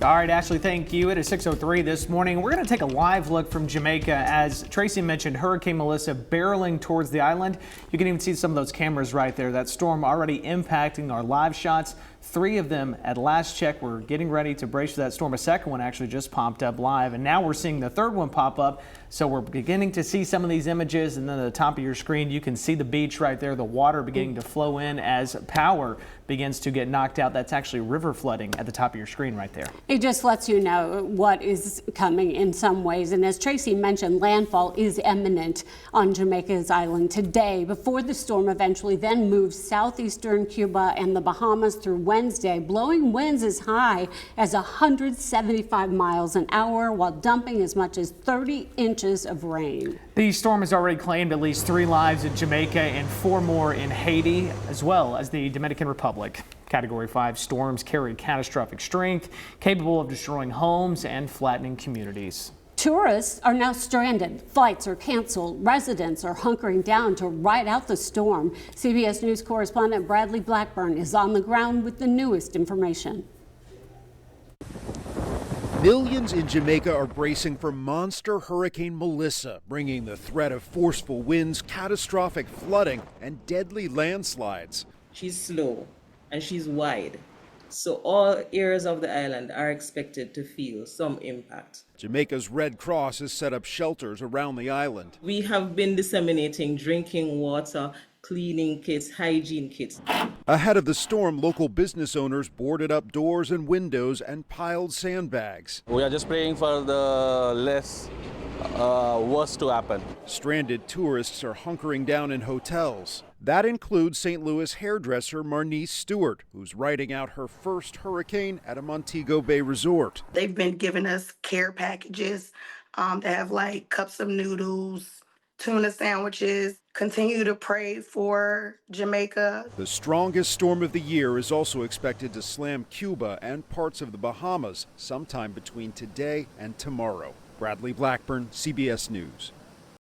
All right, Ashley, thank you. It is 6:03 this morning. We're going to take a live look from Jamaica. As Tracy mentioned, Hurricane Melissa barreling towards the island. You can even see some of those cameras right there. That storm already impacting our live shots. 3 of them at last check. We're getting ready to brace for that storm. A second one actually just popped up live, and now we're seeing the third one pop up. So we're beginning to see some of these images, and then at the top of your screen, you can see the beach right there, the water beginning to flow in as power begins to get knocked out. That's actually river flooding at the top of your screen right there. It just lets you know what is coming in some ways. And as Tracy mentioned, landfall is imminent on Jamaica's island today before the storm eventually then moves southeastern Cuba and the Bahamas through Wednesday, blowing winds as high as 175 miles an hour while dumping as much as 30 inches of rain. The storm has already claimed at least 3 lives in Jamaica and 4 more in Haiti, as well as the Dominican Republic. Category 5 storms carry catastrophic strength, capable of destroying homes and flattening communities. Tourists are now stranded. Flights are canceled. Residents are hunkering down to ride out the storm. CBS News correspondent Bradley Blackburn is on the ground with the newest information. Millions in Jamaica are bracing for monster Hurricane Melissa, bringing the threat of forceful winds, catastrophic flooding, and deadly landslides. She's slow and she's wide, so all areas of the island are expected to feel some impact. Jamaica's Red Cross has set up shelters around the island. We have been disseminating drinking water, cleaning kits, hygiene kits. Ahead of the storm, local business owners boarded up doors and windows and piled sandbags. We are just praying for the less worst to happen. Stranded tourists are hunkering down in hotels. That includes St. Louis hairdresser Marnice Stewart, who's riding out her first hurricane at a Montego Bay resort. They've been giving us care packages that have like cups of noodles, tuna sandwiches. Continue to pray for Jamaica. The strongest storm of the year is also expected to slam Cuba and parts of the Bahamas sometime between today and tomorrow. Bradley Blackburn, CBS News.